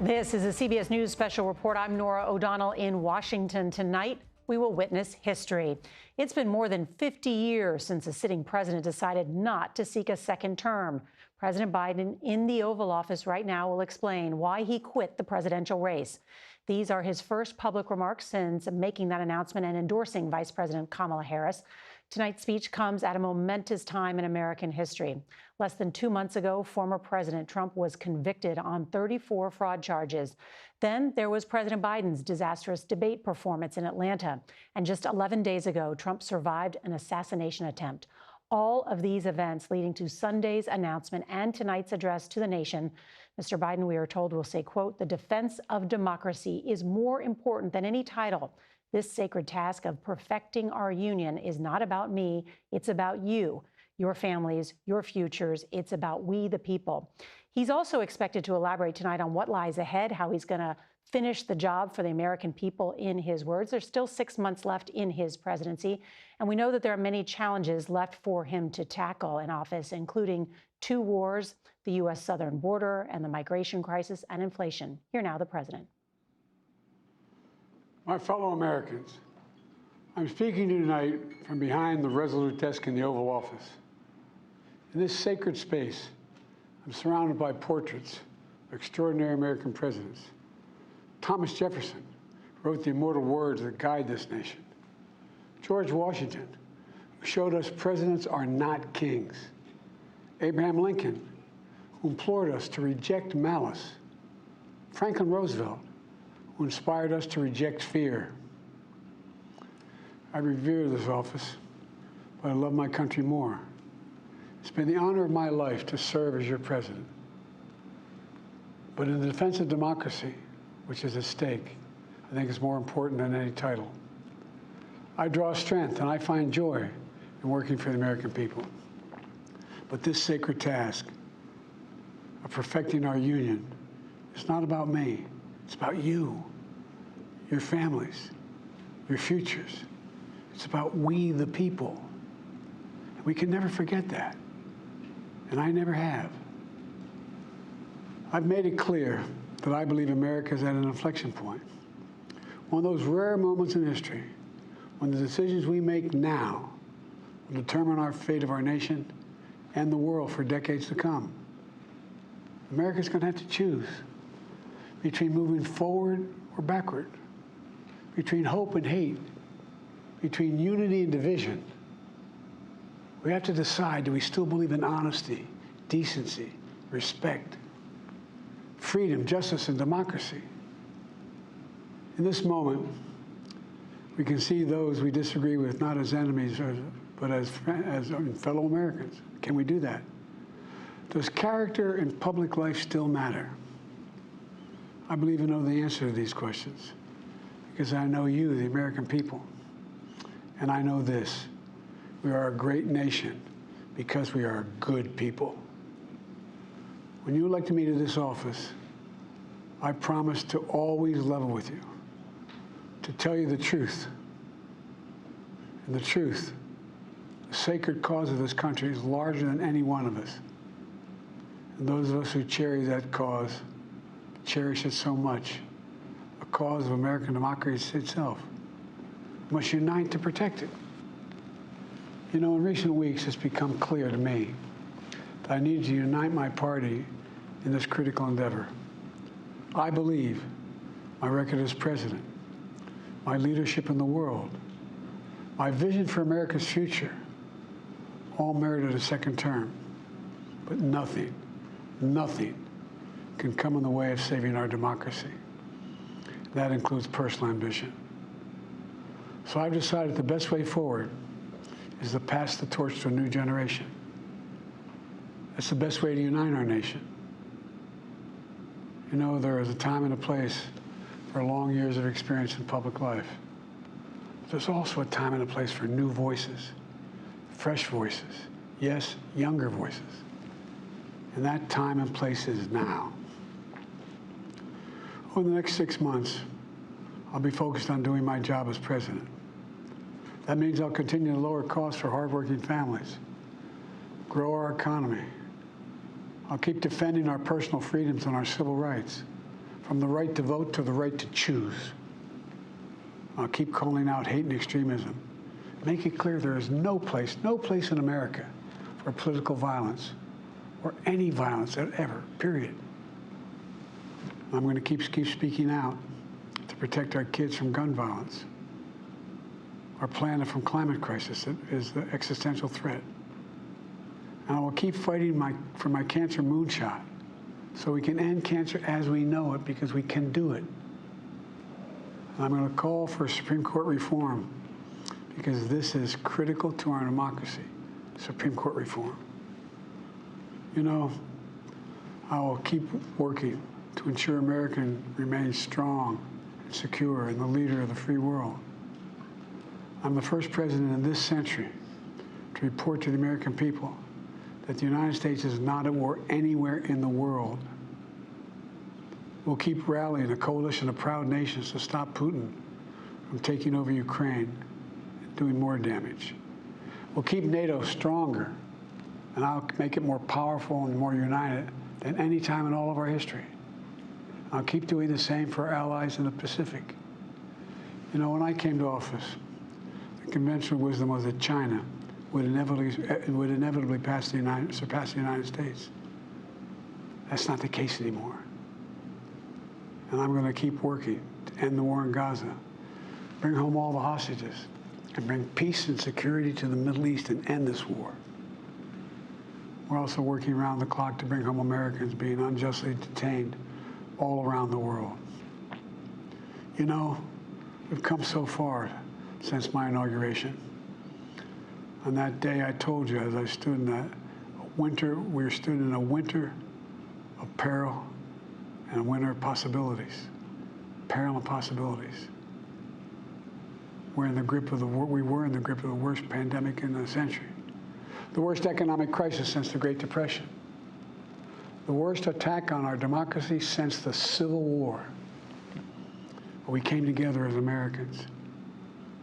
This is a CBS News special report. I'm Norah O'Donnell in Washington. Tonight, we will witness history. It's been more than 50 years since a sitting president decided not to seek a second term. President Biden in the Oval Office right now will explain why he quit the presidential race. These are his first public remarks since making that announcement and endorsing Vice President Kamala Harris. Tonight's speech comes at a momentous time in American history. Less than 2 months ago, former President Trump was convicted on 34 fraud charges. Then there was President Biden's disastrous debate performance in Atlanta. And just 11 days ago, Trump survived an assassination attempt. All of these events leading to Sunday's announcement and tonight's address to the nation. Mr. Biden, we are told, will say, quote, "The defense of democracy is more important than any title. This sacred task of perfecting our union is not about me. It's about you, your families, your futures. It's about we, the people." He's also expected to elaborate tonight on what lies ahead, how he's going to finish the job for the American people, in his words. There's still 6 months left in his presidency, and we know that there are many challenges left for him to tackle in office, including 2 wars, the U.S. southern border, and the migration crisis and inflation. Here now, the president. My fellow Americans, I'm speaking to you tonight from behind the resolute desk in the Oval Office. In this sacred space, I'm surrounded by portraits of extraordinary American presidents. Thomas Jefferson wrote the immortal words that guide this nation. George Washington, who showed us presidents are not kings. Abraham Lincoln, who implored us to reject malice. Franklin Roosevelt, who inspired us to reject fear. I revere this office, but I love my country more. It's been the honor of my life to serve as your president. But in the defense of democracy, which is at stake, I think is more important than any title. I draw strength and I find joy in working for the American people. But this sacred task of perfecting our union is not about me. It's about you, your families, your futures. It's about we, the people. And we can never forget that. And I never have. I've made it clear that I believe America is at an inflection point. One of those rare moments in history when the decisions we make now will determine our fate of our nation and the world for decades to come. America's going to have to choose between moving forward or backward, between hope and hate, between unity and division. We have to decide, do we still believe in honesty, decency, respect, freedom, justice, and democracy? In this moment, we can see those we disagree with not as enemies, but as fellow Americans. Can we do that? Does character in public life still matter? I believe I know the answer to these questions because I know you, the American people. And I know this: we are a great nation because we are good people. When you elected me to this office, I promised to always level with you, to tell you the truth. And the truth, the sacred cause of this country, is larger than any one of us. And those of us who cherish that cause, cherish it so much, a cause of American democracy itself, must unite to protect it. You know, in recent weeks, it's become clear to me that I need to unite my party in this critical endeavor. I believe my record as president, my leadership in the world, my vision for America's future, all merited a second term. But nothing can come in the way of saving our democracy. That includes personal ambition. So I've decided the best way forward is to pass the torch to a new generation. That's the best way to unite our nation. You know, there is a time and a place for long years of experience in public life. There's also a time and a place for new voices, fresh voices, yes, younger voices. And that time and place is now. Over the next 6 months, I'll be focused on doing my job as president. That means I'll continue to lower costs for hardworking families, grow our economy. I'll keep defending our personal freedoms and our civil rights, from the right to vote to the right to choose. I'll keep calling out hate and extremism. Make it clear there is no place in America for political violence or any violence ever, period. I'm going to keep speaking out to protect our kids from gun violence, our planet from climate crisis that is the existential threat. And I will keep fighting for my cancer moonshot so we can end cancer as we know it, because we can do it. And I'm going to call for Supreme Court reform because this is critical to our democracy, Supreme Court reform. You know, I will keep working to ensure America remains strong and secure and the leader of the free world. I'm the first president in this century to report to the American people that the United States is not at war anywhere in the world. We'll keep rallying a coalition of proud nations to stop Putin from taking over Ukraine and doing more damage. We'll keep NATO stronger, and I'll make it more powerful and more united than any time in all of our history. I'll keep doing the same for our allies in the Pacific. You know, when I came to office, the conventional wisdom was that China would inevitably surpass the United States. That's not the case anymore. And I'm going to keep working to end the war in Gaza, bring home all the hostages, and bring peace and security to the Middle East and end this war. We're also working around the clock to bring home Americans being unjustly detained all around the world. You know, we've come so far since my inauguration. On that day, I told you, as I stood in that winter, we stood in a winter of peril and a winter of possibilities. Peril and possibilities. We were in the grip of the worst pandemic in a century, the worst economic crisis since the Great Depression, the worst attack on our democracy since the Civil War. But we came together as Americans,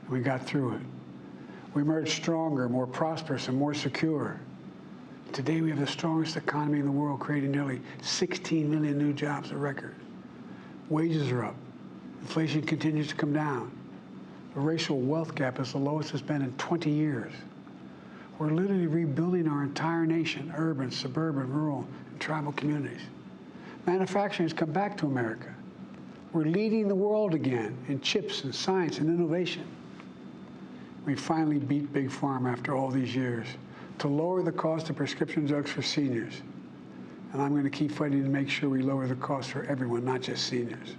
and we got through it. We emerged stronger, more prosperous, and more secure. Today, we have the strongest economy in the world, creating nearly 16 million new jobs, a record. Wages are up. Inflation continues to come down. The racial wealth gap is the lowest it's been in 20 years. We're literally rebuilding our entire nation, urban, suburban, rural, and tribal communities. Manufacturing has come back to America. We're leading the world again in chips and science and innovation. We finally beat Big Pharma after all these years to lower the cost of prescription drugs for seniors. And I'm going to keep fighting to make sure we lower the cost for everyone, not just seniors.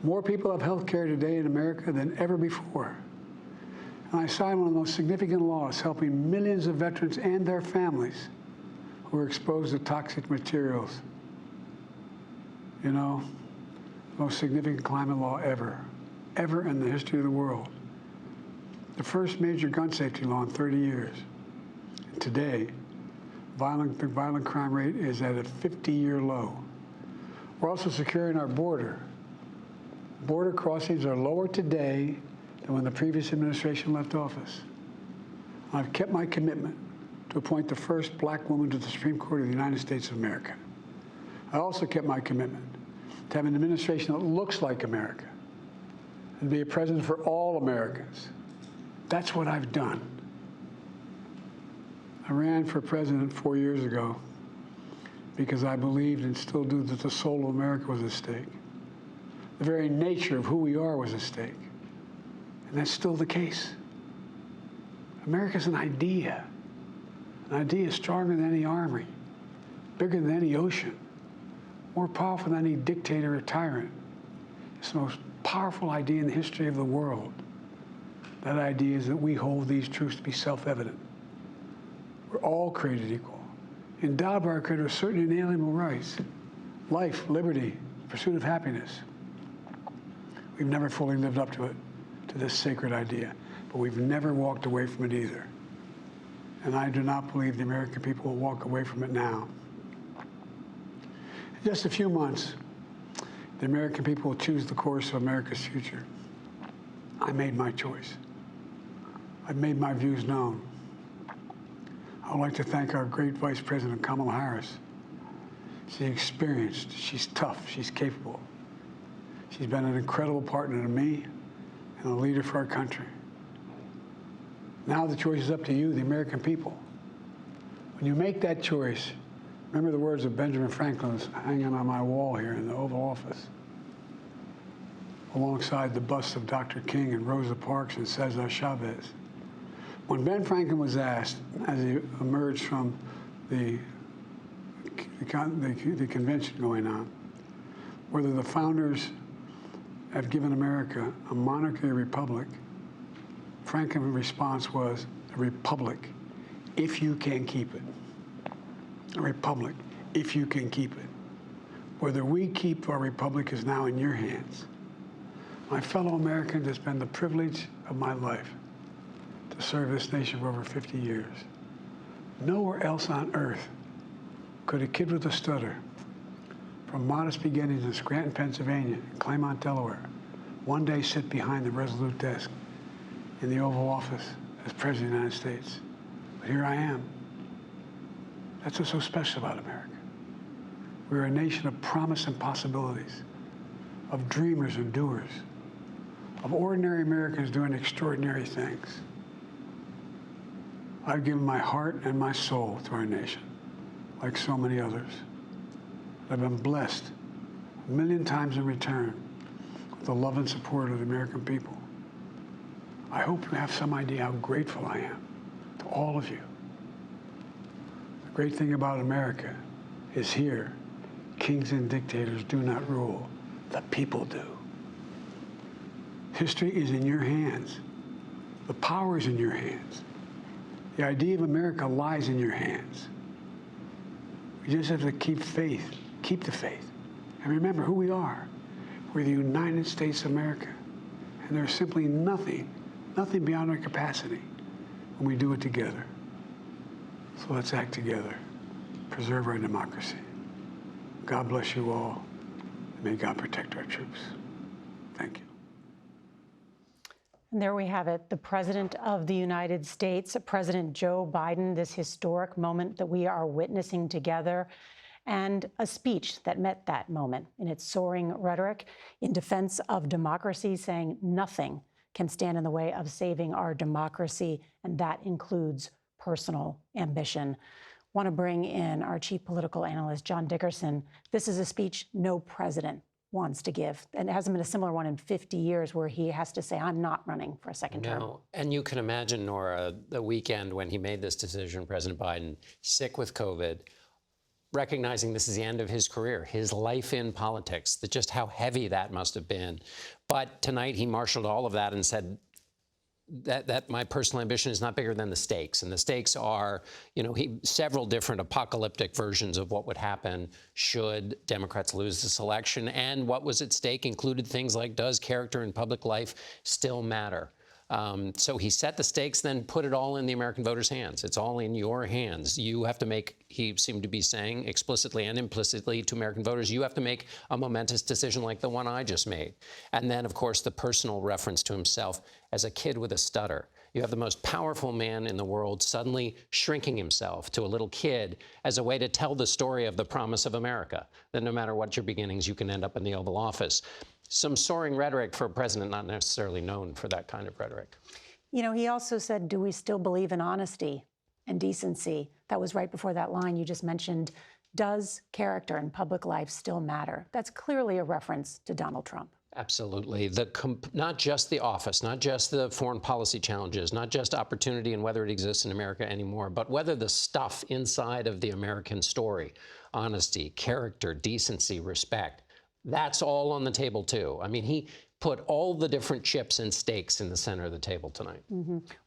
More people have health care today in America than ever before. And I signed one of the most significant laws helping millions of veterans and their families who are exposed to toxic materials. You know, the most significant climate law ever in the history of the world. The first major gun safety law in 30 years. And today, the violent crime rate is at a 50-year low. We're also securing our border. Border crossings are lower today than when the previous administration left office. I've kept my commitment to appoint the first black woman to the Supreme Court of the United States of America. I also kept my commitment to have an administration that looks like America and be a president for all Americans. That's what I've done. I ran for president 4 years ago because I believed and still do that the soul of America was at stake. The very nature of who we are was at stake. And that's still the case. America's an idea. An idea stronger than any army, bigger than any ocean, more powerful than any dictator or tyrant. It's the most powerful idea in the history of the world. That idea is that we hold these truths to be self-evident. We're all created equal, endowed by our Creator with certain inalienable rights: life, liberty, pursuit of happiness. We've never fully lived up to it, to this sacred idea, but we've never walked away from it either. And I do not believe the American people will walk away from it now. In just a few months, the American people will choose the course of America's future. I made my choice. I've made my views known. I would like to thank our great Vice President Kamala Harris. She's experienced. She's tough. She's capable. She's been an incredible partner to me and a leader for our country. Now the choice is up to you, the American people. When you make that choice, remember the words of Benjamin Franklin hanging on my wall here in the Oval Office, alongside the busts of Dr. King and Rosa Parks and Cesar Chavez. When Ben Franklin was asked, as he emerged from the convention going on, whether the founders have given America a monarchy or republic, Franklin's response was, a republic, if you can keep it. A republic, if you can keep it. Whether we keep our republic is now in your hands. My fellow Americans, it's been the privilege of my life to serve this nation for over 50 years. Nowhere else on earth could a kid with a stutter from modest beginnings in Scranton, Pennsylvania, and Claymont, Delaware, one day sit behind the resolute desk in the Oval Office as President of the United States. But here I am. That's what's so special about America. We're a nation of promise and possibilities, of dreamers and doers, of ordinary Americans doing extraordinary things. I've given my heart and my soul to our nation, like so many others. I've been blessed a million times in return with the love and support of the American people. I hope you have some idea how grateful I am to all of you. The great thing about America is here, kings and dictators do not rule, the people do. History is in your hands. The power is in your hands. The idea of America lies in your hands. We just have to keep faith, keep the faith, and remember who we are. We're the United States of America, and there's simply nothing beyond our capacity when we do it together. So let's act together, preserve our democracy. God bless you all, and may God protect our troops. Thank you. And there we have it, the President of the United States, President Joe Biden, this historic moment that we are witnessing together, and a speech that met that moment in its soaring rhetoric in defense of democracy, saying nothing can stand in the way of saving our democracy, and that includes personal ambition. Want to bring in our chief political analyst, John Dickerson. This is a speech no president wants to give, and it hasn't been a similar one in 50 years where he has to say, I'm not running for a second term. No, and you can imagine, Nora, the weekend when he made this decision, President Biden, sick with COVID, recognizing this is the end of his career, his life in politics, just how heavy that must have been. But tonight he marshaled all of that and said that my personal ambition is not bigger than the stakes. And the stakes are, several different apocalyptic versions of what would happen should Democrats lose this election. And what was at stake included things like, does character in public life still matter? So he set the stakes, then put it all in the American voters' hands. It's all in your hands. You have to make, he seemed to be saying explicitly and implicitly to American voters, you have to make a momentous decision like the one I just made. And then, of course, the personal reference to himself as a kid with a stutter. You have the most powerful man in the world suddenly shrinking himself to a little kid as a way to tell the story of the promise of America, that no matter what your beginnings, you can end up in the Oval Office. Some soaring rhetoric for a president not necessarily known for that kind of rhetoric. He also said, do we still believe in honesty and decency? That was right before that line you just mentioned. Does character in public life still matter? That's clearly a reference to Donald Trump. Absolutely. Not just the office, not just the foreign policy challenges, not just opportunity and whether it exists in America anymore, but whether the stuff inside of the American story, honesty, character, decency, respect, that's all on the table, too. I mean, he put all the different chips and stakes in the center of the table tonight.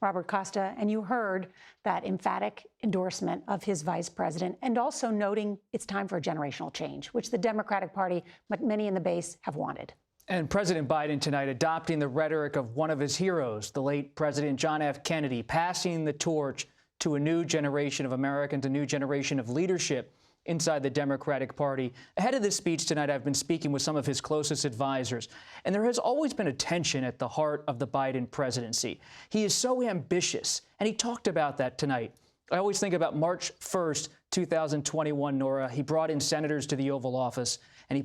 Robert Costa, and you heard that emphatic endorsement of his vice president, and also noting it's time for a generational change, which the Democratic Party, but many in the base, have wanted. And President Biden tonight adopting the rhetoric of one of his heroes, the late President John F. Kennedy, passing the torch to a new generation of Americans, a new generation of leadership inside the Democratic Party. Ahead of this speech tonight, I've been speaking with some of his closest advisors, and there has always been a tension at the heart of the Biden presidency. He is so ambitious, and he talked about that tonight. I always think about March 1st, 2021, Nora. He brought in senators to the Oval Office, and he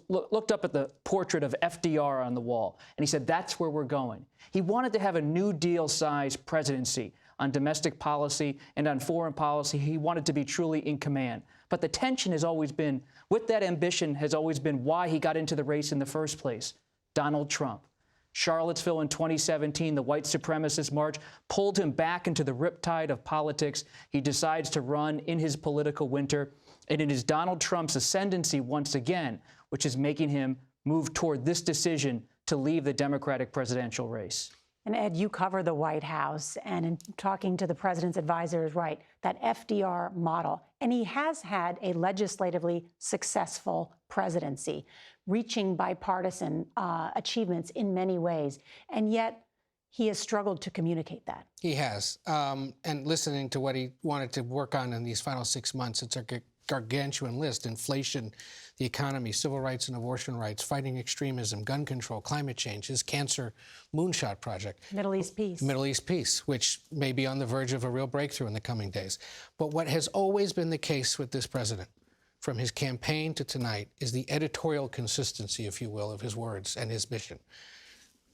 looked up at the portrait of FDR on the wall, and he said, that's where we're going. He wanted to have a New Deal-sized presidency on domestic policy and on foreign policy. He wanted to be truly in command. But the tension has always been, with that ambition, has always been why he got into the race in the first place. Donald Trump. Charlottesville in 2017, the white supremacist march pulled him back into the riptide of politics. He decides to run in his political winter. And it is Donald Trump's ascendancy once again, which is making him move toward this decision to leave the Democratic presidential race. And Ed, you cover the White House, and in talking to the president's advisors, right, that FDR model. And he has had a legislatively successful presidency, reaching bipartisan achievements in many ways. And yet he has struggled to communicate that. He has. And listening to what he wanted to work on in these final 6 months, it's a gargantuan list: inflation, the economy, civil rights and abortion rights, fighting extremism, gun control, climate change, his cancer moonshot project. Middle East peace. Middle East peace, which may be on the verge of a real breakthrough in the coming days. But what has always been the case with this president, from his campaign to tonight, is the editorial consistency, if you will, of his words and his mission.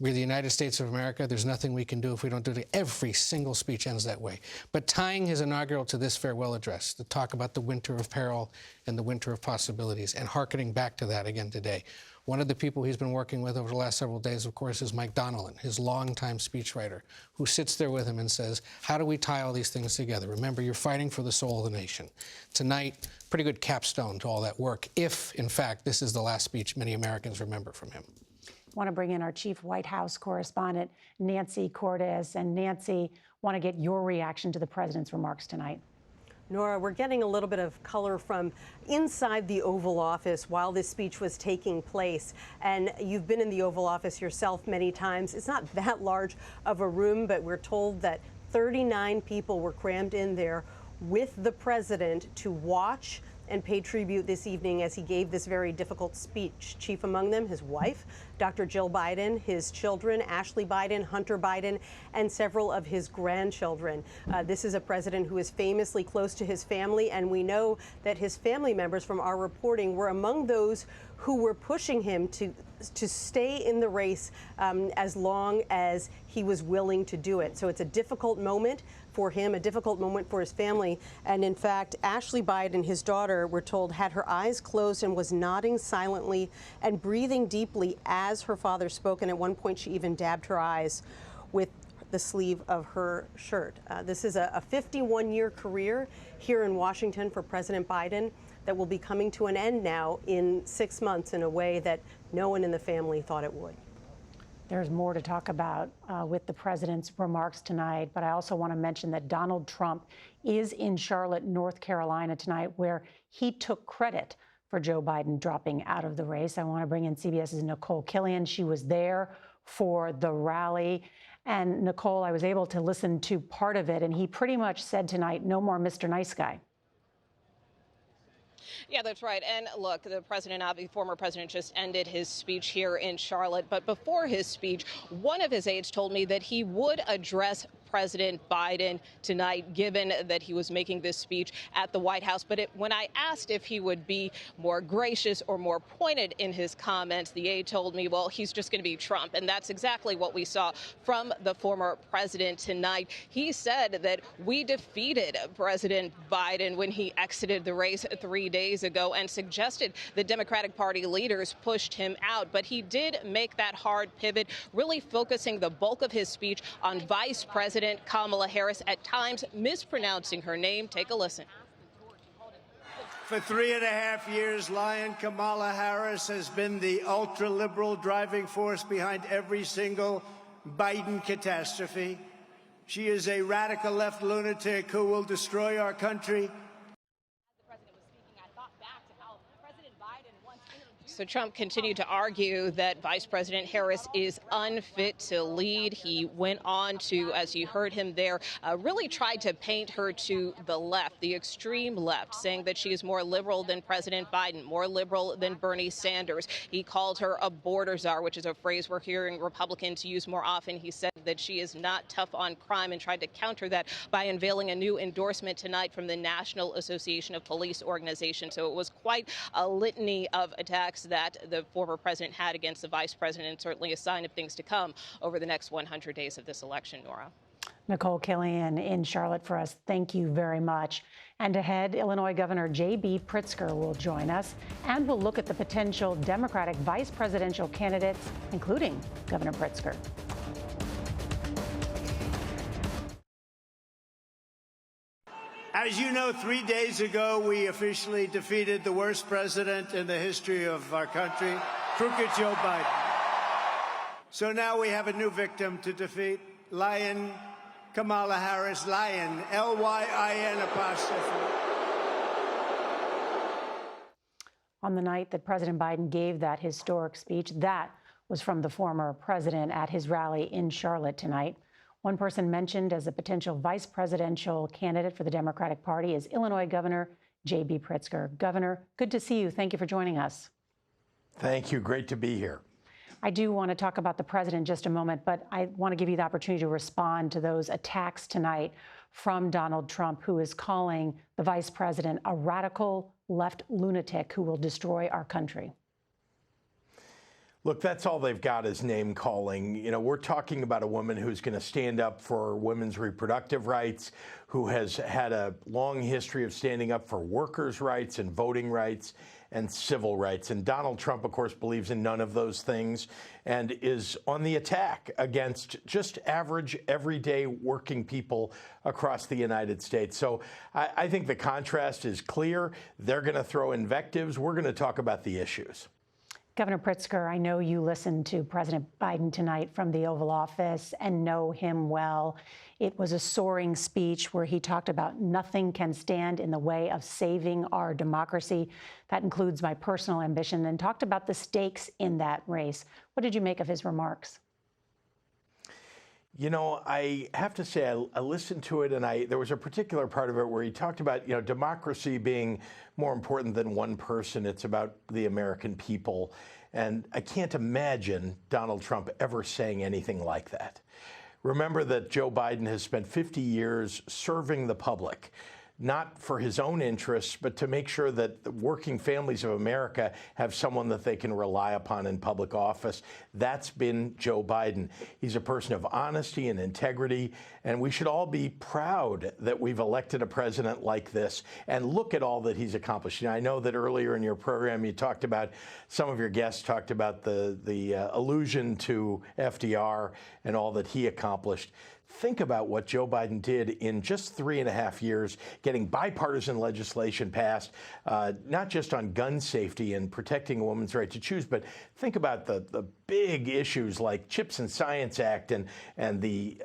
We're the United States of America. There's nothing we can do if we don't do it. Every single speech ends that way. But tying his inaugural to this farewell address, to talk about the winter of peril and the winter of possibilities, and hearkening back to that again today. One of the people he's been working with over the last several days, of course, is Mike Donnellan, his longtime speechwriter, who sits there with him and says, how do we tie all these things together? Remember, you're fighting for the soul of the nation. Tonight, pretty good capstone to all that work, if, in fact, this is the last speech many Americans remember from him. I want to bring in our chief White House correspondent, Nancy Cordes. And Nancy, want to get your reaction to the president's remarks tonight. Nora, we're getting a little bit of color from inside the Oval Office while this speech was taking place. And you've been in the Oval Office yourself many times. It's not that large of a room, but we're told that 39 people were crammed in there with the president to watch and pay tribute this evening as he gave this very difficult speech. Chief among them, his wife, Dr. Jill Biden, his children, Ashley Biden, Hunter Biden, and several of his grandchildren. This is a president who is famously close to his family, and we know that his family members from our reporting were among those who were pushing him to stay in the race as long as he was willing to do it. So it's a difficult moment for him, a difficult moment for his family. And in fact, Ashley Biden, his daughter, we're told, had her eyes closed and was nodding silently and breathing deeply as her father spoke. And at one point, she even dabbed her eyes with the sleeve of her shirt. This is a 51-year career here in Washington for President Biden that will be coming to an end now in 6 months in a way that no one in the family thought it would. There's more to talk about with the president's remarks tonight, but I also want to mention that Donald Trump is in Charlotte, North Carolina tonight, where he took credit for Joe Biden dropping out of the race. I want to bring in CBS's Nicole Killian. She was there for the rally. And Nicole, I was able to listen to part of it, and he pretty much said tonight, no more Mr. Nice Guy. Yeah, that's right. And look, the president, the former president, just ended his speech here in Charlotte. But before his speech, one of his aides told me that he would address President Biden tonight, given that he was making this speech at the White House. But when I asked if he would be more gracious or more pointed in his comments, the aide told me, well, he's just going to be Trump. And that's exactly what we saw from the former president tonight. He said that we defeated President Biden when he exited the race 3 days ago and suggested the Democratic Party leaders pushed him out. But he did make that hard pivot, really focusing the bulk of his speech on Vice President Kamala Harris, at times mispronouncing her name. Take a listen. For 3.5 years, Lion Kamala Harris has been the ultra-liberal driving force behind every single Biden catastrophe. She is a radical left lunatic who will destroy our country. So Trump continued to argue that Vice President Harris is unfit to lead. He went on to, as you heard him there, really tried to paint her to the left, the extreme left, saying that she is more liberal than President Biden, more liberal than Bernie Sanders. He called her a border czar, which is a phrase we're hearing Republicans use more often. He said that she is not tough on crime and tried to counter that by unveiling a new endorsement tonight from the National Association of Police Organizations. So it was quite a litany of attacks that the former president had against the vice president, and certainly a sign of things to come over the next 100 days of this election, Nora. Nicole Killian in Charlotte for us. Thank you very much. And ahead, Illinois Governor J.B. Pritzker will join us, and we'll look at the potential Democratic vice presidential candidates, including Governor Pritzker. As you know, 3 days ago, we officially defeated the worst president in the history of our country, crooked Joe Biden. So now we have a new victim to defeat, Lion Kamala Harris, Lion, L-Y-I-N apostrophe. On the night that President Biden gave that historic speech, that was from the former president at his rally in Charlotte tonight. One person mentioned as a potential vice presidential candidate for the Democratic Party is Illinois Governor J.B. Pritzker. Governor, good to see you. Thank you for joining us. Thank you. Great to be here. I do want to talk about the president in just a moment, but I want to give you the opportunity to respond to those attacks tonight from Donald Trump, who is calling the vice president a radical left lunatic who will destroy our country. Look, that's all they've got is name calling. You know, we're talking about a woman who's going to stand up for women's reproductive rights, who has had a long history of standing up for workers' rights and voting rights and civil rights. And Donald Trump, of course, believes in none of those things and is on the attack against just average, everyday working people across the United States. So I think the contrast is clear. They're going to throw invectives. We're going to talk about the issues. Governor Pritzker, I know you listened to President Biden tonight from the Oval Office and know him well. It was a soaring speech where he talked about nothing can stand in the way of saving our democracy. That includes my personal ambition, and talked about the stakes in that race. What did you make of his remarks? You know, I have to say, I listened to it, and there was a particular part of it where he talked about, you know, democracy being more important than one person. It's about the American people. And I can't imagine Donald Trump ever saying anything like that. Remember that Joe Biden has spent 50 years serving the public, not for his own interests, but to make sure that the working families of America have someone that they can rely upon in public office. That's been Joe Biden. He's a person of honesty and integrity, and we should all be proud that we've elected a president like this and look at all that he's accomplished. You know, I know that earlier in your program you talked about, some of your guests talked about the allusion to FDR and all that he accomplished. Think about what Joe Biden did in just 3.5 years, getting bipartisan legislation passed, not just on gun safety and protecting a woman's right to choose, but think about the big issues like CHIPS and Science Act and the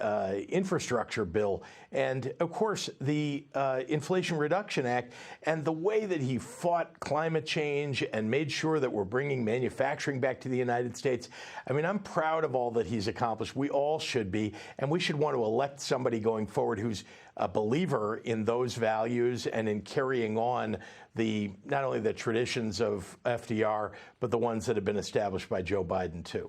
infrastructure bill, and of course the Inflation Reduction Act, and the way that he fought climate change and made sure that we're bringing manufacturing back to the United States. I mean, I'm proud of all that he's accomplished. We all should be, and we should want to elect somebody going forward who's a believer in those values and in carrying on not only the traditions of FDR, but the ones that have been established by Joe Biden, too.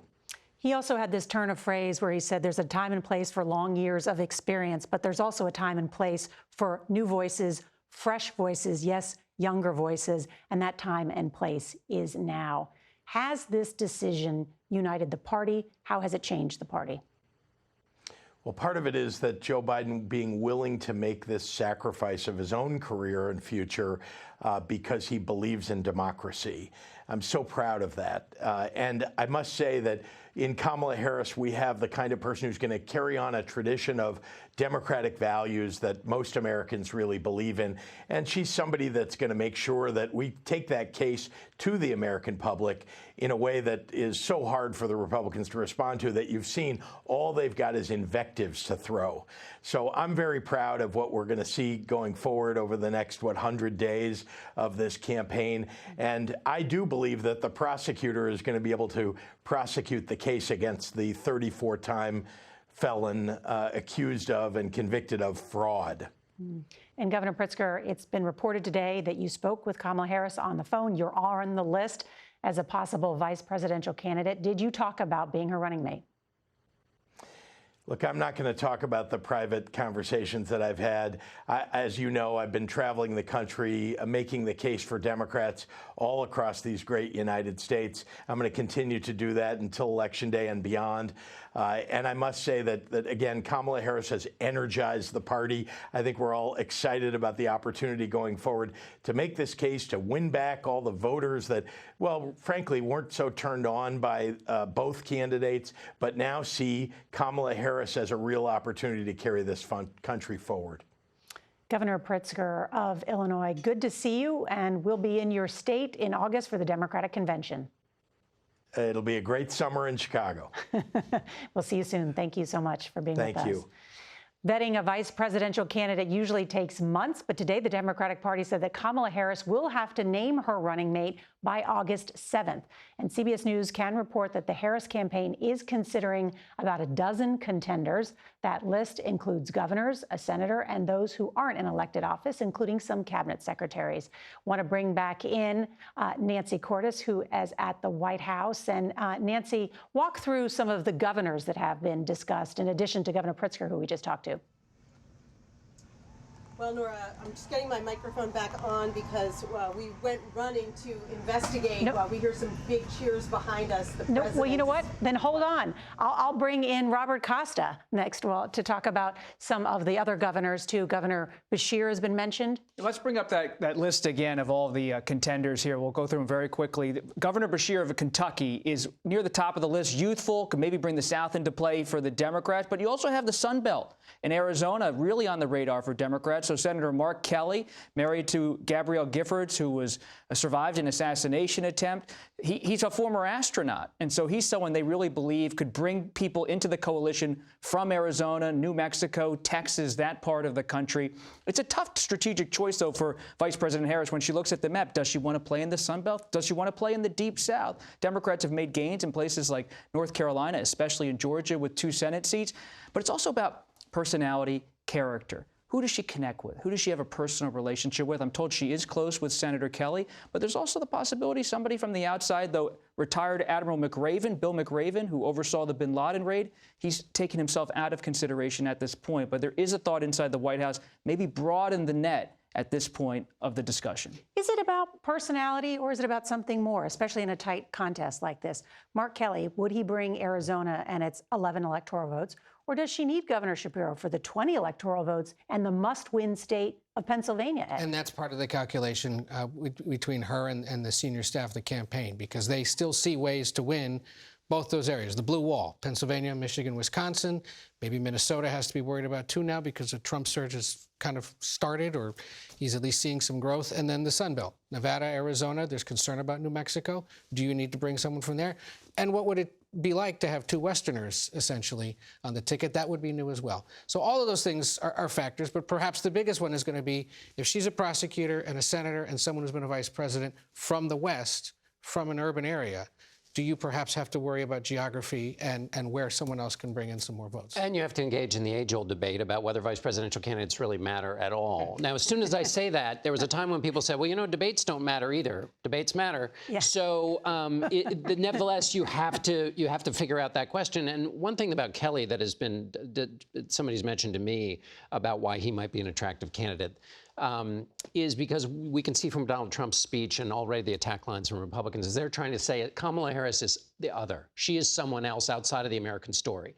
He also had this turn of phrase where he said there's a time and place for long years of experience, but there's also a time and place for new voices, fresh voices, yes, younger voices, and that time and place is now. Has this decision united the party? How has it changed the party? Well, part of it is that Joe Biden being willing to make this sacrifice of his own career and future because he believes in democracy. I'm so proud of that. And I must say that in Kamala Harris, we have the kind of person who's going to carry on a tradition of democratic values that most Americans really believe in. And she's somebody that's going to make sure that we take that case to the American public in a way that is so hard for the Republicans to respond to that you've seen all they've got is invectives to throw. So I'm very proud of what we're going to see going forward over the next, 100 days of this campaign. And I do believe believe that the prosecutor is going to be able to prosecute the case against the 34-time felon accused of and convicted of fraud. And Governor Pritzker, it's been reported today that you spoke with Kamala Harris on the phone. You're on the list as a possible vice presidential candidate. Did you talk about being her running mate? Look, I'm not going to talk about the private conversations that I've had. As you know, I've been traveling the country, making the case for Democrats all across these great United States. I'm going to continue to do that until Election Day and beyond. And I must say that, again, Kamala Harris has energized the party. I think we're all excited about the opportunity going forward to make this case, to win back all the voters that, well, frankly, weren't so turned on by both candidates, but now see Kamala Harris as a real opportunity to carry this country forward. Governor Pritzker of Illinois, good to see you, and we'll be in your state in August for the Democratic Convention. It'll be a great summer in Chicago. We'll see you soon. Thank you so much for being with us. Thank you. Vetting a vice presidential candidate usually takes months, but today the Democratic Party said that Kamala Harris will have to name her running mate by August 7th. And CBS News can report that the Harris campaign is considering about a dozen contenders. That list includes governors, a senator, and those who aren't in elected office, including some cabinet secretaries. Want to bring back in Nancy Cordes, who is at the White House. And Nancy, walk through some of the governors that have been discussed, in addition to Governor Pritzker, who we just talked to. Well, Nora, I'm just getting my microphone back on because we went running to investigate. Nope. We hear some big cheers behind us. The No, well, you know what? Then hold on. I'll bring in Robert Costa next, to talk about some of the other governors, too. Governor Beshear has been mentioned. Let's bring up that list again of all the contenders here. We'll go through them very quickly. Governor Beshear of Kentucky is near the top of the list, youthful, could maybe bring the South into play for the Democrats. But you also have the Sun Belt in Arizona, really on the radar for Democrats. So Senator Mark Kelly, married to Gabrielle Giffords, who was survived an assassination attempt. He's a former astronaut, and so he's someone they really believe could bring people into the coalition from Arizona, New Mexico, Texas, that part of the country. It's a tough strategic choice, though, for Vice President Harris when she looks at the map. Does she want to play in the Sun Belt? Does she want to play in the Deep South? Democrats have made gains in places like North Carolina, especially in Georgia, with 2 Senate seats. But it's also about personality, character. Who does she connect with? Who does she have a personal relationship with? I'm told she is close with Senator Kelly, but there's also the possibility somebody from the outside, though retired Admiral McRaven, Bill McRaven, who oversaw the bin Laden raid, he's taken himself out of consideration at this point. But there is a thought inside the White House, maybe broaden the net at this point of the discussion. Is it about personality or is it about something more, especially in a tight contest like this? Mark Kelly, would he bring Arizona and its 11 electoral votes? Or does she need Governor Shapiro for the 20 electoral votes and the must-win state of Pennsylvania? And that's part of the calculation between her and the senior staff of the campaign, because they still see ways to win both those areas. The blue wall, Pennsylvania, Michigan, Wisconsin. Maybe Minnesota has to be worried about too now because the Trump surge has kind of started, or he's at least seeing some growth. And then the Sun Belt, Nevada, Arizona. There's concern about New Mexico. Do you need to bring someone from there? And what would it be like to have 2 Westerners, essentially, on the ticket? That would be new as well. So all of those things are factors, but perhaps the biggest one is going to be if she's a prosecutor and a senator and someone who's been a vice president from the West, from an urban area, do you perhaps have to worry about geography and where someone else can bring in some more votes? And you have to engage in the age-old debate about whether vice presidential candidates really matter at all. Now, as soon as I say that, there was a time when people said, well, you know, debates don't matter either. Debates matter. Yeah. So nevertheless, you have to figure out that question. And one thing about Kelly that has been, somebody's mentioned to me about why he might be an attractive candidate, is because we can see from Donald Trump's speech and already the attack lines from Republicans is they're trying to say Kamala Harris is the other. She is someone else outside of the American story.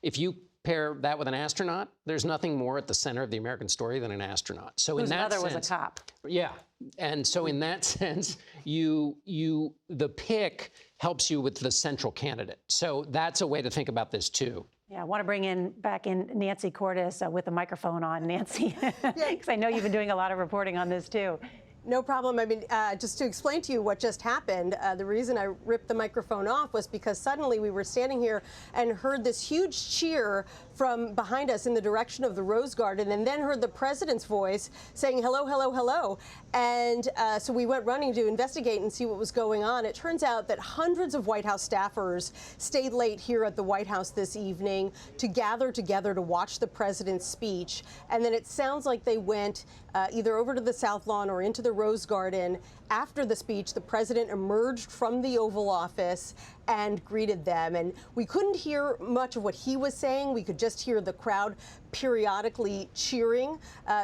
If you pair that with an astronaut, there's nothing more at the center of the American story than an astronaut. So in that sense, mother was a cop. Yeah, and so in that sense, the pick helps you with the central candidate. So that's a way to think about this too. Yeah, I want to bring back in Nancy Cordes with the microphone on, Nancy, because I know you've been doing a lot of reporting on this too. No problem. I mean, just to explain to you what just happened, the reason I ripped the microphone off was because suddenly we were standing here and heard this huge cheer from behind us in the direction of the Rose Garden, and then heard the president's voice saying, hello, hello, hello. And so we went running to investigate and see what was going on. It turns out that hundreds of White House staffers stayed late here at the White House this evening to gather together to watch the president's speech. And then it sounds like they went either over to the South Lawn or into the Rose Garden. After the speech, the president emerged from the Oval Office and greeted them. And we couldn't hear much of what he was saying. We could just hear the crowd periodically cheering.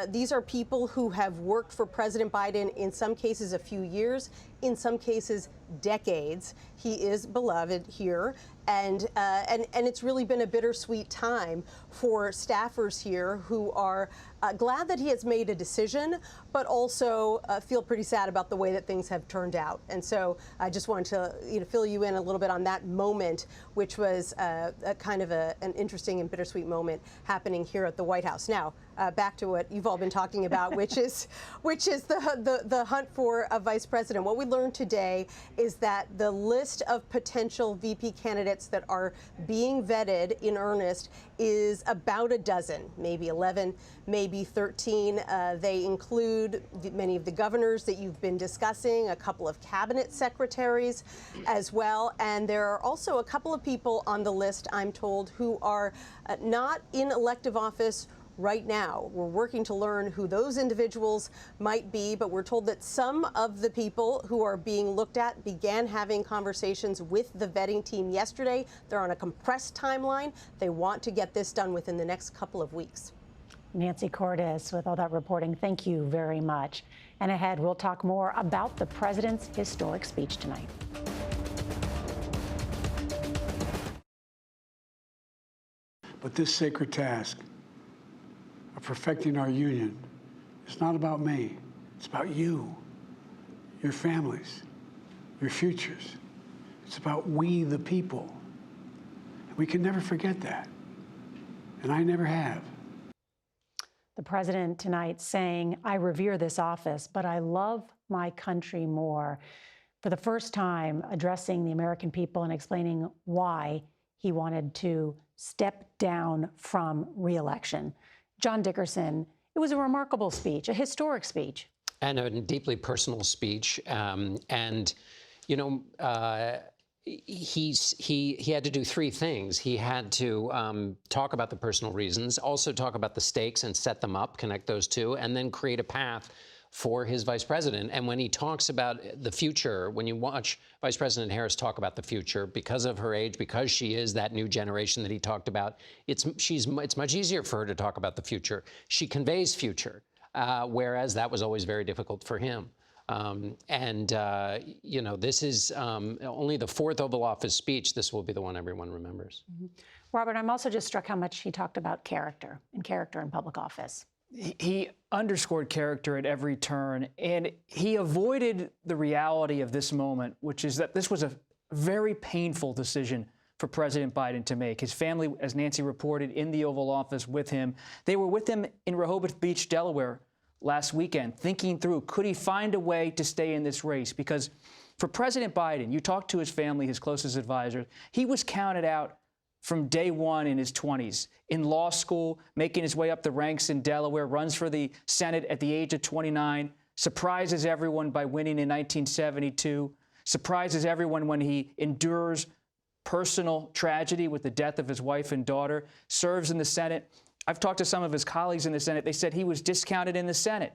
These are people who have worked for President Biden, in some cases a few years, in some cases decades. He is beloved here. And it's really been a bittersweet time for staffers here who are glad that he has made a decision, but also feel pretty sad about the way that things have turned out. And so I just wanted to fill you in a little bit on that moment, which was a kind of an interesting and bittersweet moment happening here at the White House. Now, back to what you've all been talking about, which is the hunt for a vice president. What we learned today is that the list of potential VP candidates that are being vetted in earnest is about a dozen, maybe 11, maybe 13. They include many of the governors that you've been discussing, a couple of cabinet secretaries as well. And there are also a couple of people on the list, I'm told, who are not in elective office right now. We're working to learn who those individuals might be, but we're told that some of the people who are being looked at began having conversations with the vetting team yesterday. They're on a compressed timeline. They want to get this done within the next couple of weeks. Nancy Cordes with all that reporting. Thank you very much. And ahead, we'll talk more about the president's historic speech tonight. But this sacred task of perfecting our union is not about me. It's about you, your families, your futures. It's about we, the people. And we can never forget that. And I never have. The president tonight saying, I revere this office, but I love my country more. For the first time, addressing the American people and explaining why he wanted to step down from re-election. John Dickerson, it was a remarkable speech, a historic speech. And a deeply personal speech. He had to do three things. He had to talk about the personal reasons, also talk about the stakes and set them up, connect those two, and then create a path for his vice president. And when he talks about the future, when you watch Vice President Harris talk about the future, because of her age, because she is that new generation that he talked about, it's much easier for her to talk about the future. She conveys future, whereas that was always very difficult for him. This is only the fourth Oval Office speech. This will be the one everyone remembers. Mm-hmm. Robert, I'm also just struck how much he talked about character in public office. He underscored character at every turn, and he avoided the reality of this moment, which is that this was a very painful decision for President Biden to make. His family, as Nancy reported, in the Oval Office with him. They were with him in Rehoboth Beach, Delaware, last weekend, thinking through, could he find a way to stay in this race? Because for President Biden, you talked to his family, his closest advisors, he was counted out from day one in his 20s, in law school, making his way up the ranks in Delaware, runs for the Senate at the age of 29, surprises everyone by winning in 1972, surprises everyone when he endures personal tragedy with the death of his wife and daughter, serves in the Senate. I've talked to some of his colleagues in the Senate. They said he was discounted in the Senate.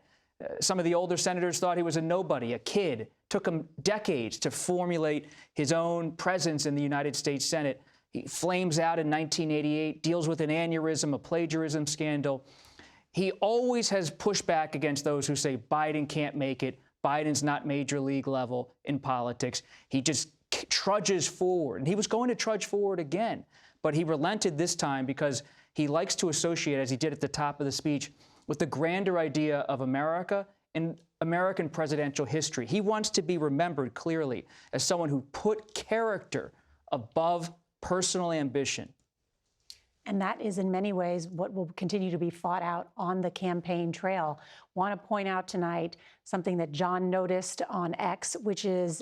Some of the older senators thought he was a nobody, a kid. Took him decades to formulate his own presence in the United States Senate. He flames out in 1988, deals with an aneurysm, a plagiarism scandal. He always has pushed back against those who say Biden can't make it. Biden's not major league level in politics. He just trudges forward. And he was going to trudge forward again. But he relented this time because he likes to associate, as he did at the top of the speech, with the grander idea of America and American presidential history. He wants to be remembered clearly as someone who put character above personal ambition. And that is in many ways what will continue to be fought out on the campaign trail. Want to point out tonight something that John noticed on X, which is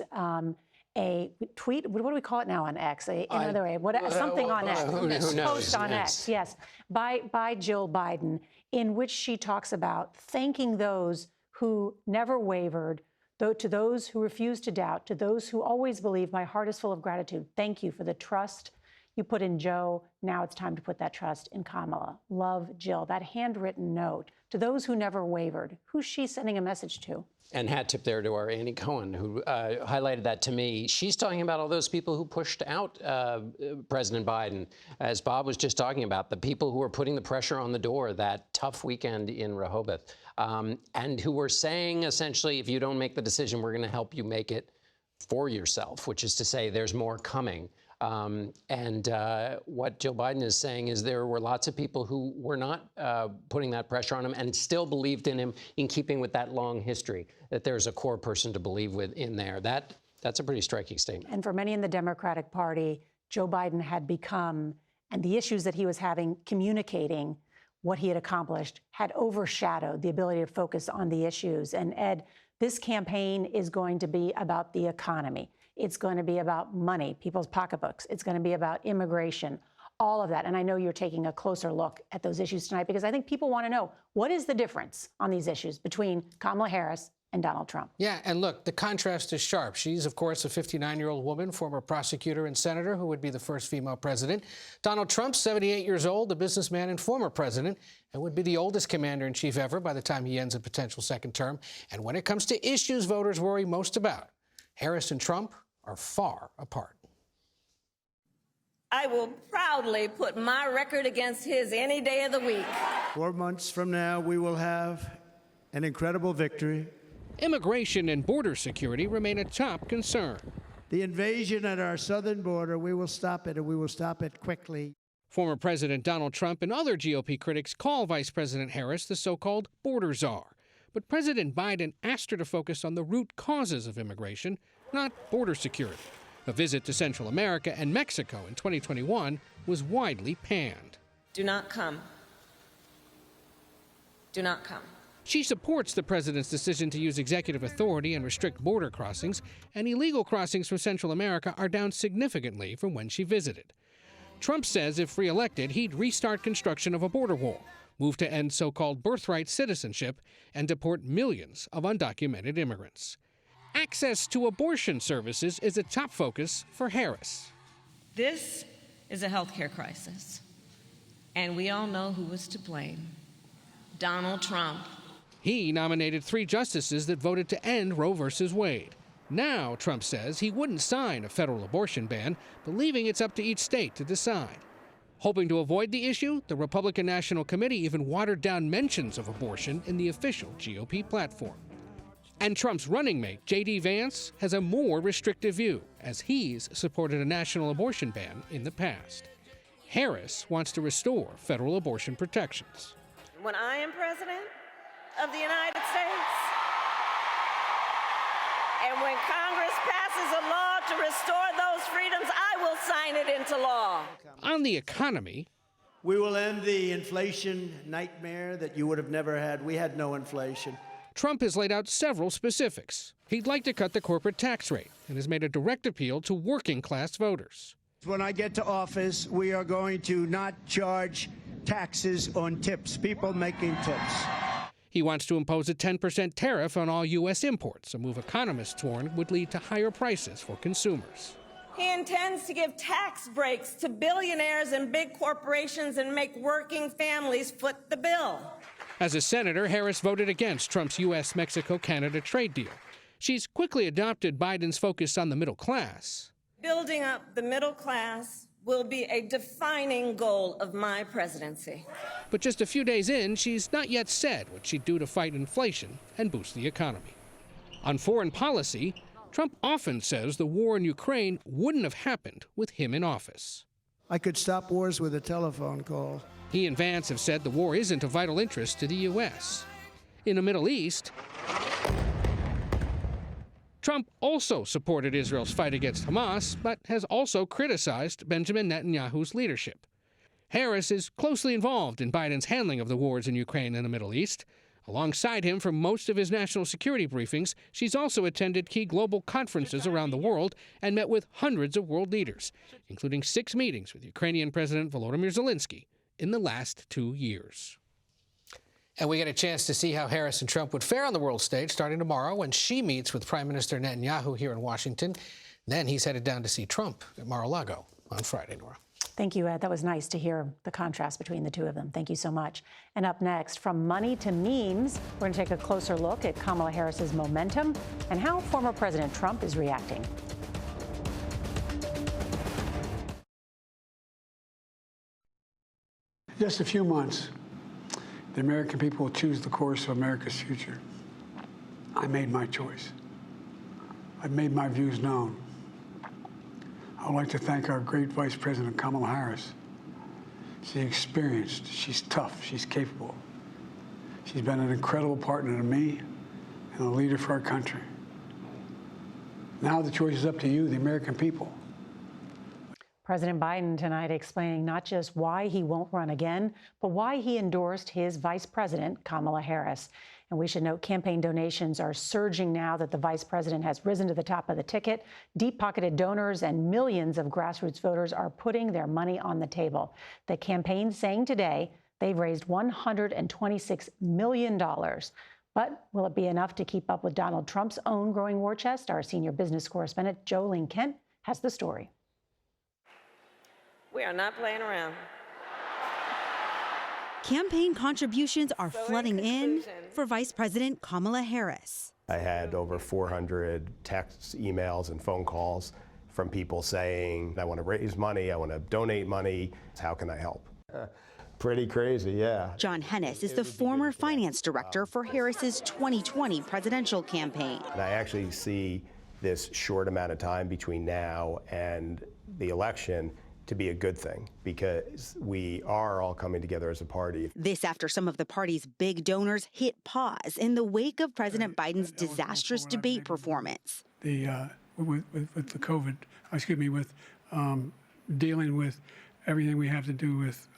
a tweet. What do we call it now on X? Another way, something on X. Who knows? Post on X, yes, by Jill Biden, in which she talks about thanking those who never wavered, to those who refuse to doubt, to those who always believe. My heart is full of gratitude. Thank you for the trust you put in Joe. Now it's time to put that trust in Kamala. Love, Jill. That handwritten note to those who never wavered. Who's she sending a message to? And hat tip there to our Andy Cohen, who highlighted that to me. She's talking about all those people who pushed out President Biden, as Bob was just talking about, the people who were putting the pressure on the door that tough weekend in Rehoboth, and who were saying, essentially, if you don't make the decision, we're going to help you make it for yourself, which is to say there's more coming. What Joe Biden is saying is there were lots of people who were not putting that pressure on him and still believed in him, in keeping with that long history, that there's a core person to believe with in there. That's a pretty striking statement. And for many in the Democratic Party, Joe Biden had become, and the issues that he was having communicating what he had accomplished had overshadowed the ability to focus on the issues. And Ed, this campaign is going to be about the economy. It's going to be about money, people's pocketbooks. It's going to be about immigration, all of that. And I know you're taking a closer look at those issues tonight, because I think people want to know, what is the difference on these issues between Kamala Harris and Donald Trump? Yeah, and look, the contrast is sharp. She's, of course, a 59-year-old woman, former prosecutor and senator who would be the first female president. Donald Trump, 78 years old, a businessman and former president, and would be the oldest commander-in-chief ever by the time he ends a potential second term. And when it comes to issues voters worry most about, Harris and Trump are far apart. I will proudly put my record against his any day of the week. 4 months from now, we will have an incredible victory. Immigration and border security remain a top concern. The invasion at our southern border, we will stop it, and we will stop it quickly. Former President Donald Trump and other GOP critics call Vice President Harris the so-called border czar. But President Biden asked her to focus on the root causes of immigration, not border security. A visit to Central America and Mexico in 2021 was widely panned. Do not come. Do not come. She supports the president's decision to use executive authority and restrict border crossings, and illegal crossings from Central America are down significantly from when she visited. Trump says if reelected, he'd restart construction of a border wall, move to end so-called birthright citizenship, and deport millions of undocumented immigrants. Access to abortion services is a top focus for Harris. This is a healthcare crisis, and we all know who was to blame. Donald Trump. He nominated 3 justices that voted to end Roe v. Wade. Now, Trump says he wouldn't sign a federal abortion ban, believing it's up to each state to decide. Hoping to avoid the issue, the Republican National Committee even watered down mentions of abortion in the official GOP platform. And Trump's running mate, J.D. Vance, has a more restrictive view, as he's supported a national abortion ban in the past. Harris wants to restore federal abortion protections. When I am president of the United States, and when Congress passes a law to restore those freedoms, I will sign it into law. On the economy, We will end the inflation nightmare that you would have never had. We had no inflation. Trump has laid out several specifics. He'd like to cut the corporate tax rate and has made a direct appeal to working-class voters. When I get to office, we are going to not charge taxes on tips, people making tips. He wants to impose a 10% tariff on all U.S. imports, a move economists warn would lead to higher prices for consumers. He intends to give tax breaks to billionaires and big corporations and make working families foot the bill. As a senator, Harris voted against Trump's U.S.-Mexico-Canada trade deal. She's quickly adopted Biden's focus on the middle class. Building up the middle class will be a defining goal of my presidency. But just a few days in, she's not yet said what she'd do to fight inflation and boost the economy. On foreign policy, Trump often says the war in Ukraine wouldn't have happened with him in office. I could stop wars with a telephone call. He and Vance have said the war isn't of vital interest to the U.S. In the Middle East, Trump also supported Israel's fight against Hamas, but has also criticized Benjamin Netanyahu's leadership. Harris is closely involved in Biden's handling of the wars in Ukraine and the Middle East. Alongside him for most of his national security briefings, she's also attended key global conferences around the world and met with hundreds of world leaders, including 6 meetings with Ukrainian President Volodymyr Zelensky in the last 2 years. And we get a chance to see how Harris and Trump would fare on the world stage starting tomorrow when she meets with Prime Minister Netanyahu here in Washington. Then he's headed down to see Trump at Mar-a-Lago on Friday, Nora. Thank you, Ed. That was nice to hear the contrast between the two of them. Thank you so much. And up next, from money to memes, we're going to take a closer look at Kamala Harris's momentum and how former President Trump is reacting. In just a few months, the American people will choose the course of America's future. I made my choice. I've made my views known. I would like to thank our great Vice President Kamala Harris. She's experienced, she's tough, she's capable. She's been an incredible partner to me and a leader for our country. Now the choice is up to you, the American people. President Biden tonight explaining not just why he won't run again, but why he endorsed his vice president, Kamala Harris. And we should note campaign donations are surging now that the vice president has risen to the top of the ticket. Deep-pocketed donors and millions of grassroots voters are putting their money on the table. The campaign saying today they've raised $126 million. But will it be enough to keep up with Donald Trump's own growing war chest? Our senior business correspondent, Jolene Kent, has the story. We are not playing around. Campaign contributions are flooding in for Vice President Kamala Harris. I had over 400 texts, emails, and phone calls from people saying, I want to raise money, I want to donate money, how can I help? Pretty crazy, yeah. John Hennis is the former finance director for Harris's 2020 presidential campaign. And I actually see this short amount of time between now and the election to be a good thing, because we are all coming together as a party. This after some of the party's big donors hit pause in the wake of President Biden's disastrous debate performance. With the COVID, with dealing with everything we have to do with.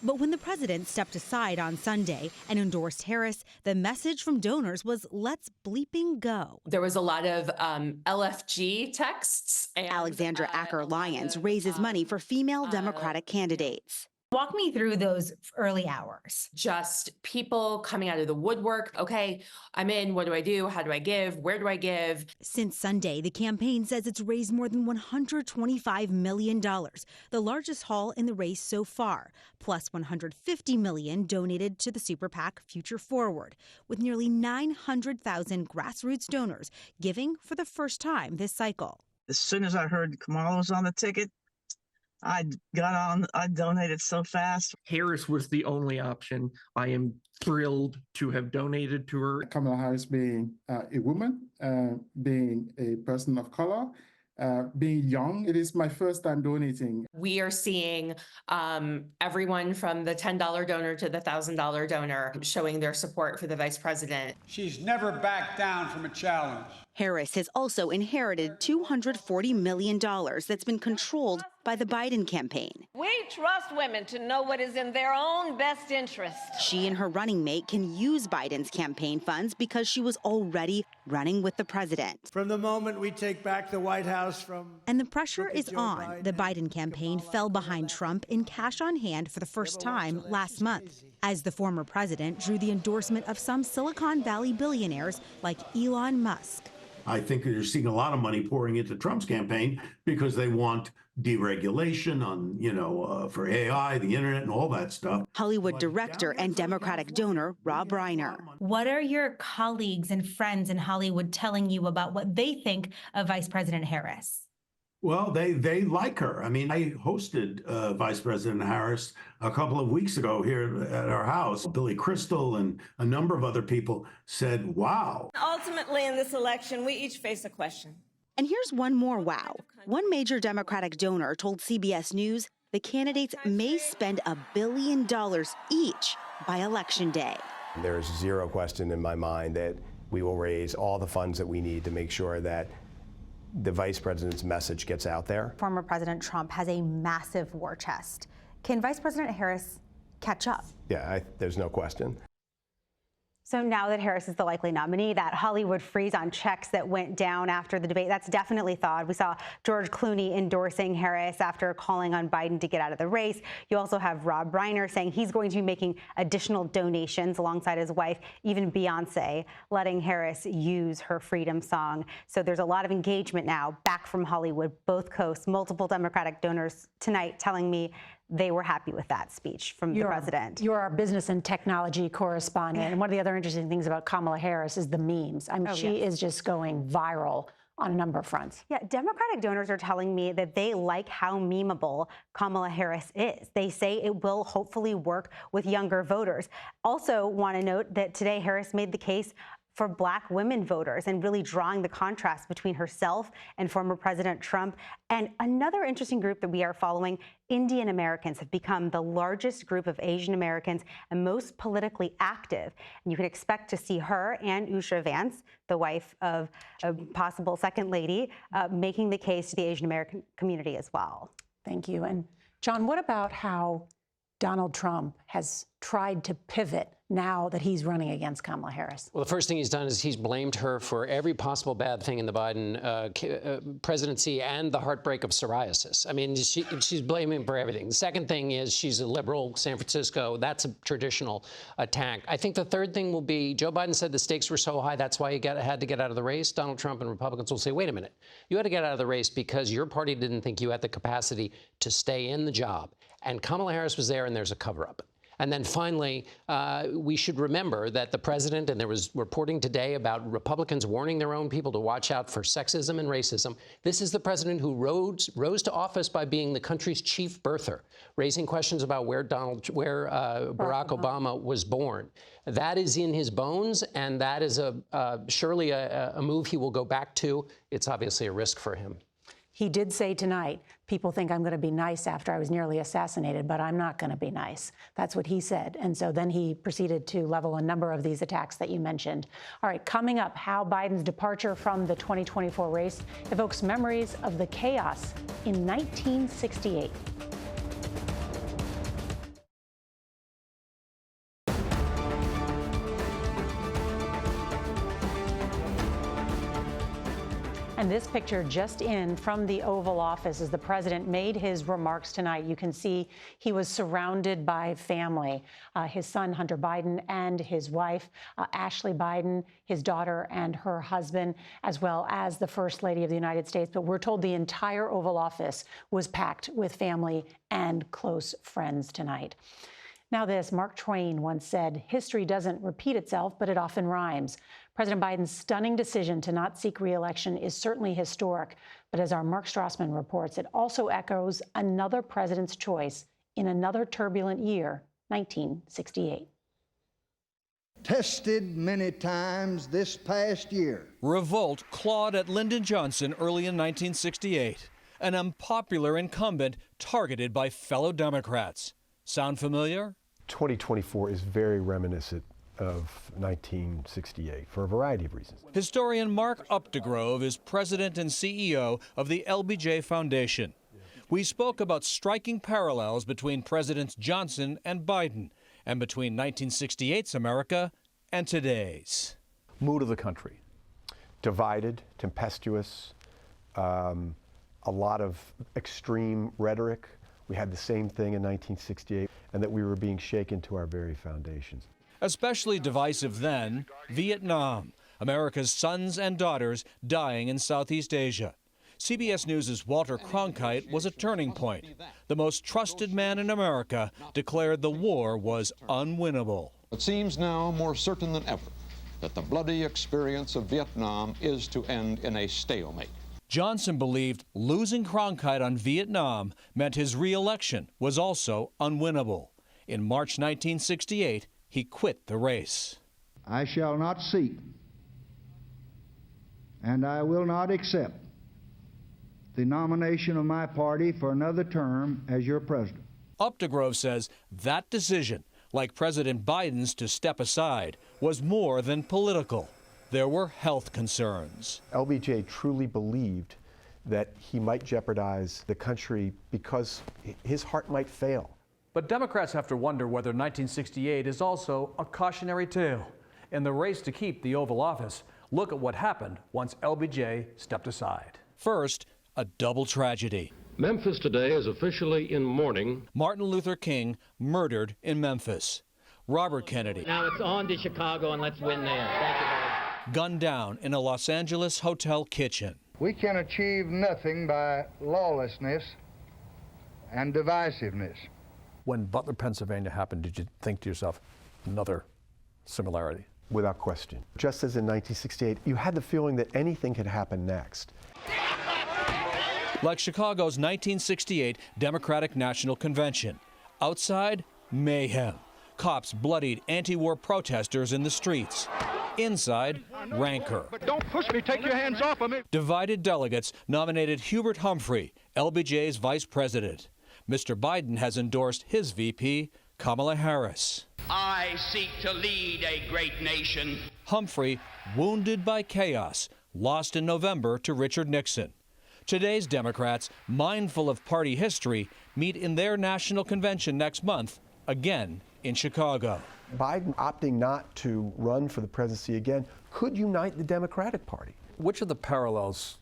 But when the president stepped aside on Sunday and endorsed Harris, the message from donors was, let's bleeping go. There was a lot of LFG texts. And, Alexandra Acker-Lyons raises money for female Democratic candidates. Walk me through those early hours. Just people coming out of the woodwork. Okay, I'm in. What do I do? How do I give? Where do I give? Since Sunday, the campaign says it's raised more than $125 million, the largest haul in the race so far, plus $150 million donated to the super PAC Future Forward, with nearly 900,000 grassroots donors giving for the first time this cycle. As soon as I heard Kamala was on the ticket, I got on, I donated so fast. Harris was the only option. I am thrilled to have donated to her. Kamala Harris being a woman, being a person of color, being young, it is my first time donating. We are seeing everyone from the $10 donor to the $1,000 donor showing their support for the vice president. She's never backed down from a challenge. Harris has also inherited $240 million that's been controlled by the Biden campaign. We trust women to know what is in their own best interest. She and her running mate can use Biden's campaign funds because she was already running with the president. From the moment we take back the White House from... And the pressure is on. The Biden campaign fell behind Trump in cash on hand for the first time last month, as the former president drew the endorsement of some Silicon Valley billionaires like Elon Musk. I think you're seeing a lot of money pouring into Trump's campaign because they want deregulation on, for AI, the internet, and all that stuff. Hollywood director and Democratic donor Rob Reiner. What are your colleagues and friends in Hollywood telling you about what they think of Vice President Harris? Well, they like her. I mean, I hosted Vice President Harris a couple of weeks ago here at our house. Billy Crystal and a number of other people said, wow. Ultimately, in this election, we each face a question. And here's one more wow. One major Democratic donor told CBS News the candidates may spend $1 billion each by Election Day. There's zero question in my mind that we will raise all the funds that we need to make sure that the vice president's message gets out there. Former President Trump has a massive war chest. Can Vice President Harris catch up? Yeah, there's no question. So now that Harris is the likely nominee, that Hollywood freeze on checks that went down after the debate, that's definitely thawed. We saw George Clooney endorsing Harris after calling on Biden to get out of the race. You also have Rob Reiner saying he's going to be making additional donations alongside his wife, even Beyonce, letting Harris use her freedom song. So there's a lot of engagement now back from Hollywood, both coasts, multiple Democratic donors tonight telling me they were happy with that speech from the president. You're our business and technology correspondent. And one of the other interesting things about Kamala Harris is the memes. I mean, she is just going viral on a number of fronts. Yeah, Democratic donors are telling me that they like how memeable Kamala Harris is. They say it will hopefully work with younger voters. Also want to note that today Harris made the case for Black women voters and really drawing the contrast between herself and former President Trump. And another interesting group that we are following, Indian Americans have become the largest group of Asian Americans and most politically active. And you can expect to see her and Usha Vance, the wife of a possible second lady, making the case to the Asian American community as well. Thank you. And John, what about how Donald Trump has tried to pivot now that he's running against Kamala Harris? Well, the first thing he's done is he's blamed her for every possible bad thing in the Biden presidency and the heartbreak of psoriasis. I mean, she's blaming him for everything. The second thing is she's a liberal, San Francisco. That's a traditional attack. I think the third thing will be Joe Biden said the stakes were so high, that's why he had to get out of the race. Donald Trump and Republicans will say, wait a minute, you had to get out of the race because your party didn't think you had the capacity to stay in the job. And Kamala Harris was there, and there's a cover-up. And then finally, we should remember that the president, and there was reporting today about Republicans warning their own people to watch out for sexism and racism. This is the president who rose to office by being the country's chief birther, raising questions about where Barack Obama was born. That is in his bones, and that is surely a move he will go back to. It's obviously a risk for him. He did say tonight, people think I'm going to be nice after I was nearly assassinated, but I'm not going to be nice. That's what he said. And so then he proceeded to level a number of these attacks that you mentioned. All right, coming up, how Biden's departure from the 2024 race evokes memories of the chaos in 1968. And this picture just in from the Oval Office as the president made his remarks tonight. You can see he was surrounded by family, his son, Hunter Biden, and his wife, Ashley Biden, his daughter and her husband, as well as the First Lady of the United States. But we're told the entire Oval Office was packed with family and close friends tonight. Now this, Mark Twain once said, history doesn't repeat itself, but it often rhymes. President Biden's stunning decision to not seek re-election is certainly historic, but as our Mark Strassman reports, it also echoes another president's choice in another turbulent year, 1968. Tested many times this past year. Revolt clawed at Lyndon Johnson early in 1968, an unpopular incumbent targeted by fellow Democrats. Sound familiar? 2024 is very reminiscent of 1968 for a variety of reasons. Historian Mark Updegrove is president and CEO of the LBJ Foundation. We spoke about striking parallels between Presidents Johnson and Biden, and between 1968's America and today's. Mood of the country. Divided, tempestuous, a lot of extreme rhetoric. We had the same thing in 1968, and that we were being shaken to our very foundations. Especially divisive then, Vietnam, America's sons and daughters dying in Southeast Asia. CBS News' Walter Cronkite was a turning point. The most trusted man in America declared the war was unwinnable. It seems now more certain than ever that the bloody experience of Vietnam is to end in a stalemate. Johnson believed losing Cronkite on Vietnam meant his re-election was also unwinnable. In March 1968, he quit the race. I shall not seek, and I will not accept the nomination of my party for another term as your president. Updegrove says that decision, like President Biden's to step aside, was more than political. There were health concerns. LBJ truly believed that he might jeopardize the country because his heart might fail. But Democrats have to wonder whether 1968 is also a cautionary tale. In the race to keep the Oval Office, look at what happened once LBJ stepped aside. First, a double tragedy. Memphis today is officially in mourning. Martin Luther King murdered in Memphis. Robert Kennedy. Now it's on to Chicago and let's win there. Thank you, Bob. Gunned down in a Los Angeles hotel kitchen. We can achieve nothing by lawlessness and divisiveness. When Butler, Pennsylvania happened, did you think to yourself, another similarity? Without question. Just as in 1968, you had the feeling that anything could happen next. Like Chicago's 1968 Democratic National Convention. Outside, mayhem. Cops bloodied anti-war protesters in the streets. Inside, rancor. But don't push me, take your hands off of me. Divided delegates nominated Hubert Humphrey, LBJ's vice president. Mr. Biden has endorsed his VP, Kamala Harris. I seek to lead a great nation. Humphrey, wounded by chaos, lost in November to Richard Nixon. Today's Democrats, mindful of party history, meet in their national convention next month, again in Chicago. Biden opting not to run for the presidency again could unite the Democratic Party. Which of the parallels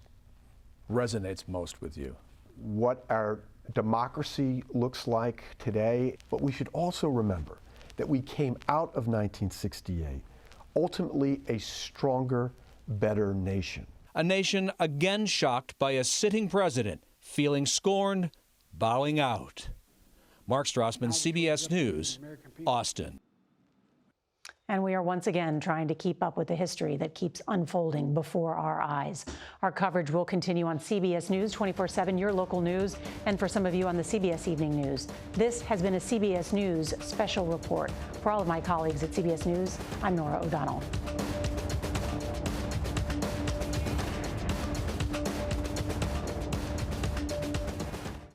resonates most with you? What our democracy looks like today, but we should also remember that we came out of 1968 ultimately a stronger, better nation. A nation again shocked by a sitting president, feeling scorned, bowing out. Mark Strassman, CBS News, Austin. And we are once again trying to keep up with the history that keeps unfolding before our eyes. Our coverage will continue on CBS News 24/7, your local news, and for some of you on the CBS Evening News. This has been a CBS News special report. For all of my colleagues at CBS News, I'm Norah O'Donnell.